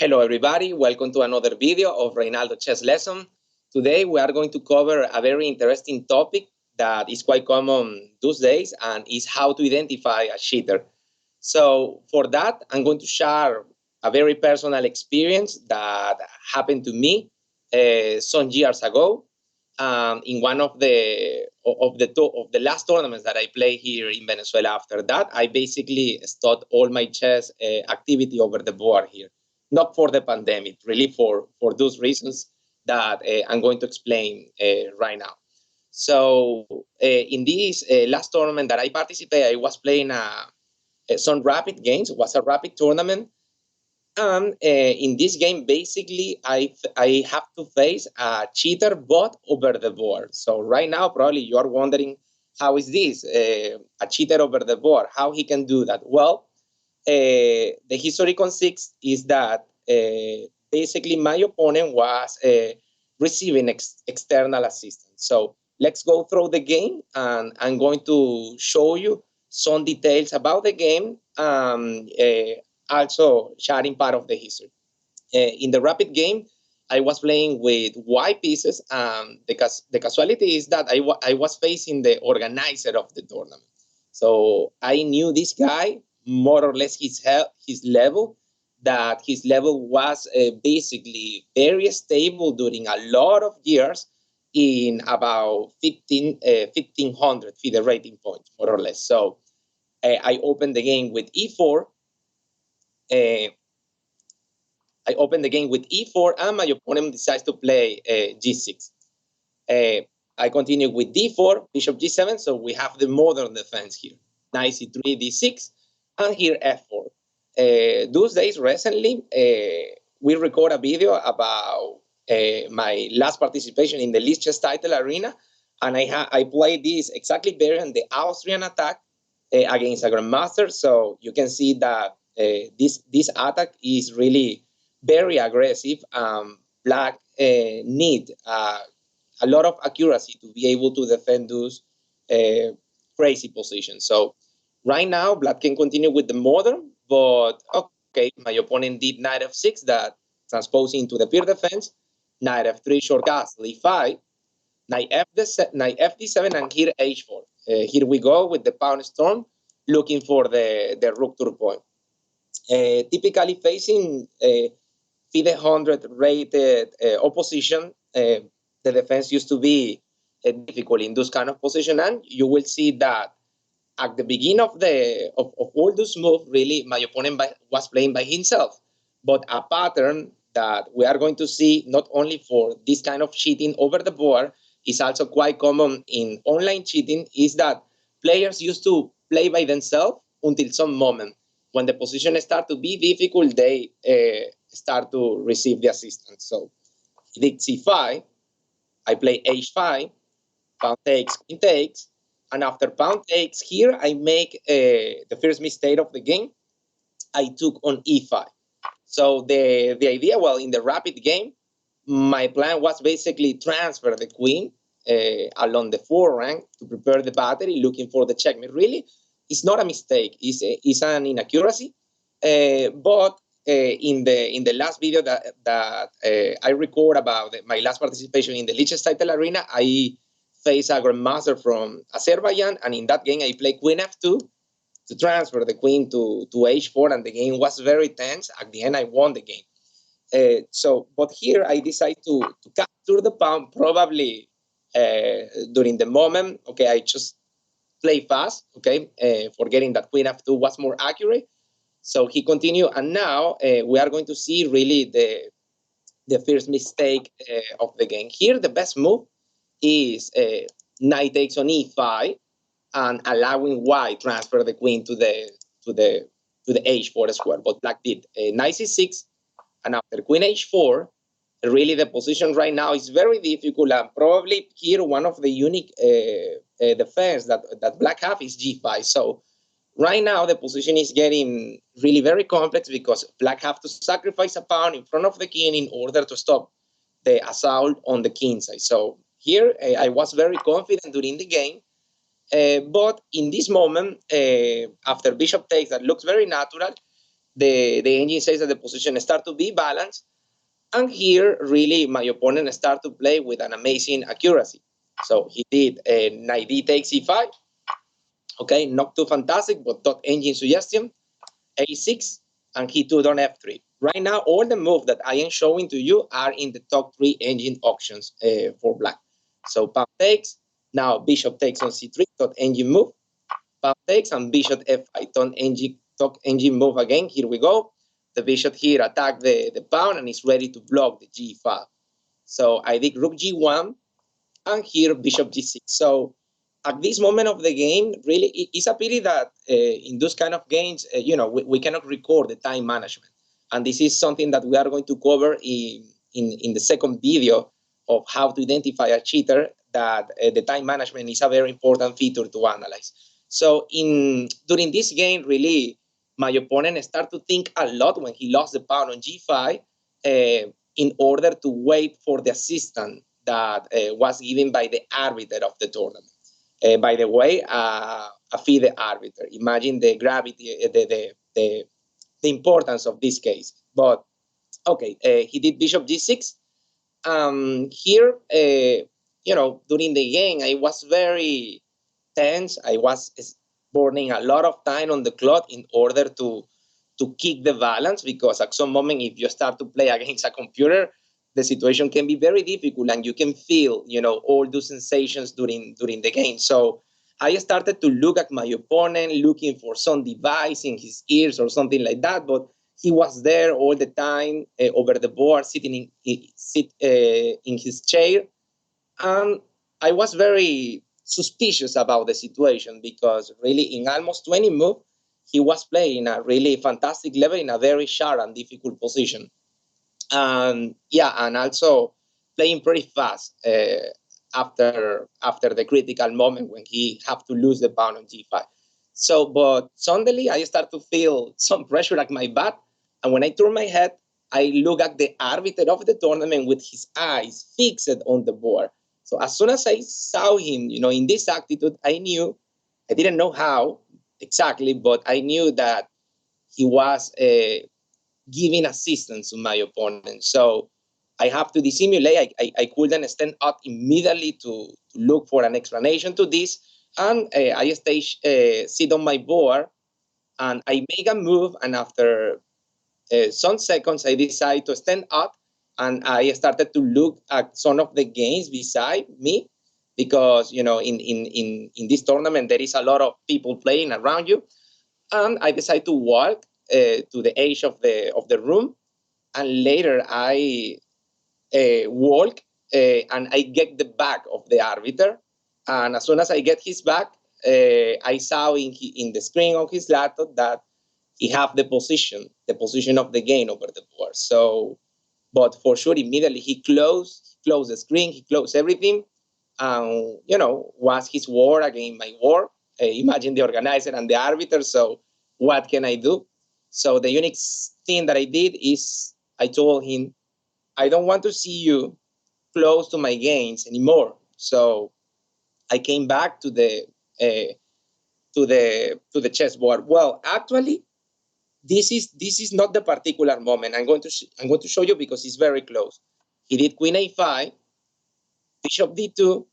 Hello, everybody. Welcome to another video of Reinaldo chess lesson. Today, we are going to cover a very interesting topic that is quite common these days, and is how to identify a cheater. So for that, I'm going to share a very personal experience that happened to me some years ago in one of the last tournaments that I played here in Venezuela. After that, I basically stopped all my chess activity over the board here, not for the pandemic, really for those reasons that I'm going to explain right now. So in this last tournament that I participated, I was playing some rapid games. It was a rapid tournament. And in this game, basically, I have to face a cheater bot over the board. So right now, probably you are wondering, how is this? A cheater over the board, how he can do that? Well, the history consists is that basically my opponent was receiving external assistance. So let's go through the game, and I'm going to show you some details about the game, also sharing part of the history. In the rapid game, I was playing with white pieces. The casualty is that I was facing the organizer of the tournament. So I knew this guy, more or less his level, that his level was basically very stable during a lot of years in about 1,500 FIDE rating points, more or less. So I opened the game with e4. I opened the game with e4, and my opponent decides to play g6. I continue with d4, bishop g7, so we have the modern defense here. Knight c3, d6, and here f4. Those days, recently, we record a video about my last participation in the List Chess Title Arena, and I played this exactly variant, the Austrian attack, against a grandmaster. So you can see that this attack is really very aggressive. Black need a lot of accuracy to be able to defend those crazy positions. So right now, Black can continue with the modern, but okay, my opponent did knight f6, that transposing to the peer defense, knight f3, short castle, e5, knight fd7, and here h4. Here we go with the pawn storm, looking for the rook to point. Typically facing FIDE 100 rated opposition, the defense used to be difficult in those kind of position, and you will see that at the beginning of all those moves, really, my opponent was playing by himself. But a pattern that we are going to see, not only for this kind of cheating over the board, is also quite common in online cheating, is that players used to play by themselves until some moment. When the position start to be difficult, they start to receive the assistance. So he did c5, I play h5, pawn takes, queen takes, and after pawn takes here, I make the first mistake of the game. I took on e5. So the idea, well, in the rapid game, my plan was basically transfer the queen along the 4 rank to prepare the battery, looking for the checkmate. Really, it's not a mistake. It's an inaccuracy. But in the last video that I record about my last participation in the Lichess Title Arena, I faced a grandmaster from Azerbaijan, and in that game I played queen f2 to transfer the queen to h4, and the game was very tense. At the end, I won the game. But here I decide to capture the pawn, probably during the moment. Okay, I just play fast, okay, forgetting that queen f2 was more accurate. So he continued, and now we are going to see really the first mistake of the game. Here, the best move is knight takes on e5, and allowing white transfer the queen to the h4 square. But black did knight c6, and after queen h4, really the position right now is very difficult, and probably here one of the unique defense that black have is g5. So right now the position is getting really very complex, because black have to sacrifice a pawn in front of the king in order to stop the assault on the king side. So here I was very confident during the game. But in this moment, after bishop takes, that looks very natural. the engine says that the position start to be balanced. And here, really, my opponent start to play with an amazing accuracy. So he did a knight d takes e5. Okay, not too fantastic, but dot engine suggestion. A6, and he took on F3. Right now, all the moves that I am showing to you are in the top 3 engine options for black. So pawn takes, now bishop takes on C3, dot engine move. Pawn takes and bishop F5, dot engine move again. Here we go. The bishop here attack the pawn and is ready to block the G file. So I did rook G1 and here bishop G6. So at this moment of the game, really, it's a pity that in those kind of games, we cannot record the time management. And this is something that we are going to cover in the second video of how to identify a cheater, that the time management is a very important feature to analyze. So during this game, really, my opponent started to think a lot when he lost the pawn on G5 in order to wait for the assistant that was given by the arbiter of the tournament. By the way, a FIDE arbiter. Imagine the gravity, the importance of this case. But okay, he did bishop g6. Here, during the game, I was very tense. I was burning a lot of time on the clock in order to keep the balance, because at some moment, if you start to play against a computer, the situation can be very difficult and you can feel, all those sensations during the game. So I started to look at my opponent, looking for some device in his ears or something like that, but he was there all the time over the board, sitting in his chair. And I was very suspicious about the situation, because really in almost 20 moves, he was playing a really fantastic level in a very sharp and difficult position. And yeah, and also playing pretty fast after the critical moment when he have to lose the pawn on G5. So, but suddenly I start to feel some pressure at my back, and when I turn my head, I look at the arbiter of the tournament with his eyes fixed on the board. So as soon as I saw him, in this attitude, I knew, I didn't know how exactly, but I knew that he was giving assistance to my opponent. So I have to dissimulate. I couldn't stand up immediately to look for an explanation to this. And I sit on my board and I make a move. And after some seconds, I decide to stand up and I started to look at some of the games beside me, because, in this tournament, there is a lot of people playing around you. And I decide to walk to the edge of the room, and later I walk and I get the back of the arbiter. And as soon as I get his back, I saw in the screen of his laptop that he have the position of the game over the board. So, but for sure, immediately he closed the screen, he closed everything, and was his war against my war. Imagine the organizer and the arbiter. So, what can I do? So the unique thing that I did is I told him, I don't want to see you close to my games anymore. So I came back uh, to the chessboard. Well, actually, this is not the particular moment. I'm going to show you because it's very close. He did queen a5, bishop d2,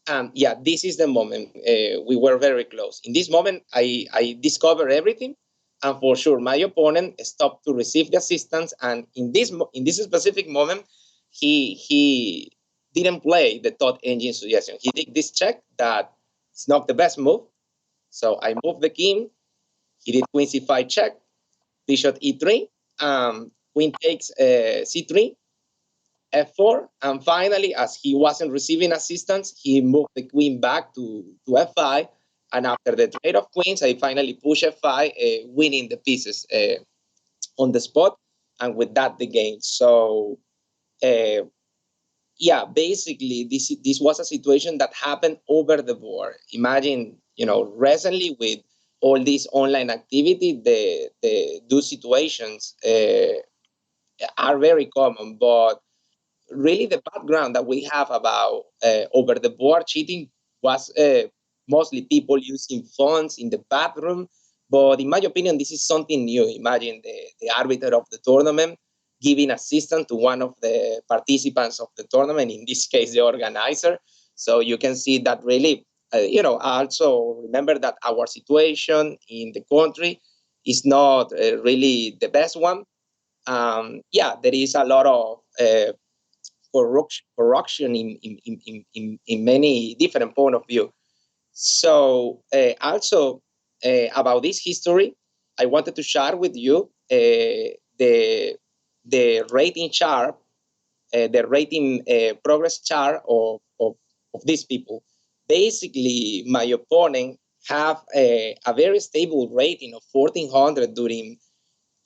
and yeah, this is the moment. We were very close. In this moment, I discovered everything, and for sure, my opponent stopped to receive the assistance. And in this specific moment, he didn't play the thought engine suggestion. He did this check that it's not the best move. So I moved the king. He did queen c5 check, bishop e3, queen takes c3, f4, and finally, as he wasn't receiving assistance, he moved the queen back to f5, and after the trade of queens, I finally push f5, winning the pieces on the spot, and with that, the game. So, uh, yeah, basically, this was a situation that happened over the board. Imagine, recently with all this online activity, those situations are very common, but really the background that we have about over the board cheating was mostly people using phones in the bathroom But in my opinion, this is something new. Imagine the arbiter of the tournament giving assistance to one of the participants of the tournament, in this case, the organizer. So you can see that really, also remember that our situation in the country is not really the best one. There is a lot of corruption in many different point of view. So also about this history, I wanted to share with you the rating chart, the rating progress chart of these people. Basically, my opponent have a very stable rating of 1400 during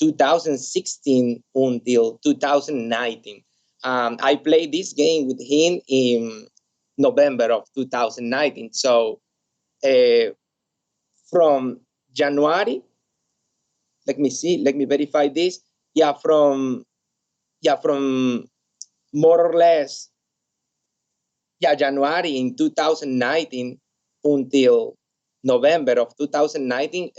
2016 until 2019. I played this game with him in November of 2019. So uh, from January, let me see, let me verify this. From more or less, January in 2019 until November of 2019,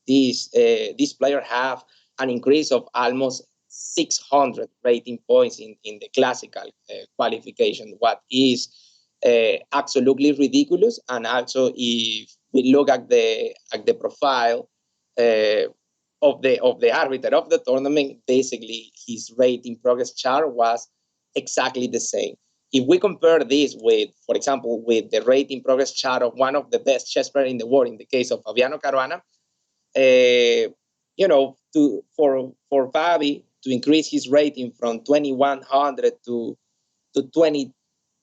this player have an increase of almost 600 rating points in the classical qualification, what is absolutely ridiculous. And also, if we look at the profile uh, of the arbiter of the tournament, basically his rating progress chart was exactly the same. If we compare this with, for example, with the rating progress chart of one of the best chess players in the world, in the case of Fabiano Caruana, for Fabi to increase his rating from 2100 to 20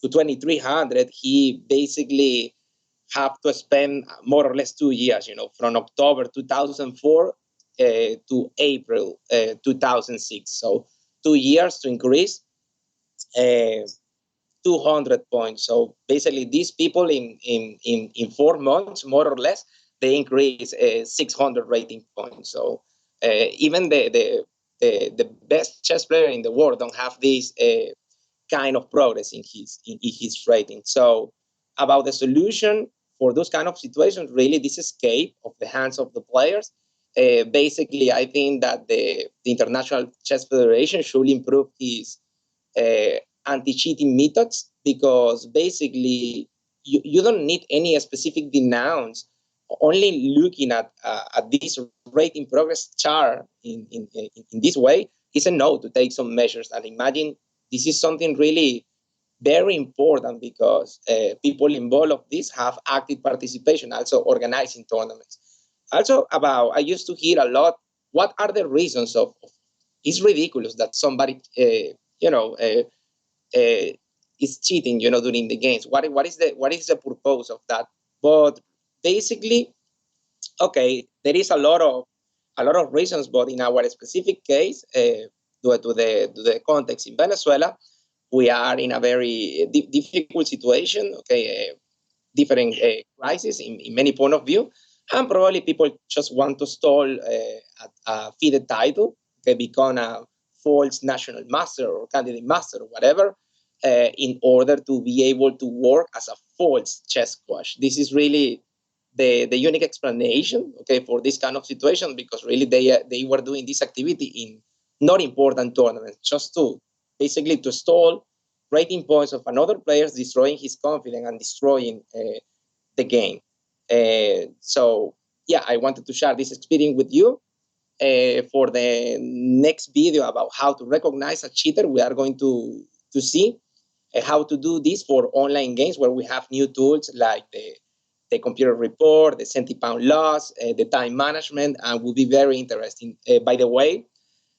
to 2300, he basically have to spend more or less 2 years, from October 2004 to April 2006. So 2 years to increase uh, 200 points. So basically, these people in 4 months, more or less, they increase 600 rating points. So even the best chess player in the world don't have this kind of progress in his rating. So about the solution for those kind of situations, really this escape of the hands of the players. Basically, I think that the International Chess Federation should improve his uh, anti-cheating methods, because basically you don't need any specific denounce. Only looking at this rating progress chart in this way is enough to take some measures. And imagine, this is something really very important, because people involved of this have active participation, also organizing tournaments. Also, about, I used to hear a lot, what are the reasons of it's ridiculous that somebody you know uh, uh, is cheating, during the games. What is the purpose of that? But basically, okay, there is a lot of reasons, but in our specific case, due to the context in Venezuela, we are in a very difficult situation. Okay, different crisis in many point of view, and probably people just want to stall a FIDE title, okay, become a false national master or candidate master or whatever, in order to be able to work as a false chess coach. This is really the unique explanation, okay, for this kind of situation, because really they were doing this activity in not important tournaments, just to basically to stall rating points of another players, destroying his confidence and destroying the game. So yeah, I wanted to share this experience with you. For the next video about how to recognize a cheater, we are going to see how to do this for online games, where we have new tools like the computer report, the centipound loss, the time management, and will be very interesting. By the way,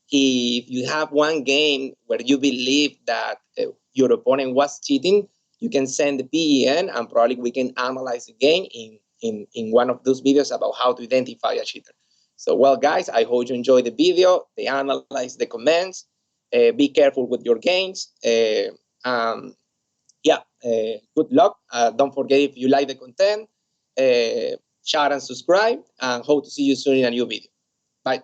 if you have one game where you believe that your opponent was cheating, you can send the PEN, and probably we can analyze the game in one of those videos about how to identify a cheater. So, well, guys, I hope you enjoyed the video. They analyze the comments. Be careful with your games. Yeah, good luck. Don't forget, if you like the content, share and subscribe, and hope to see you soon in a new video. Bye.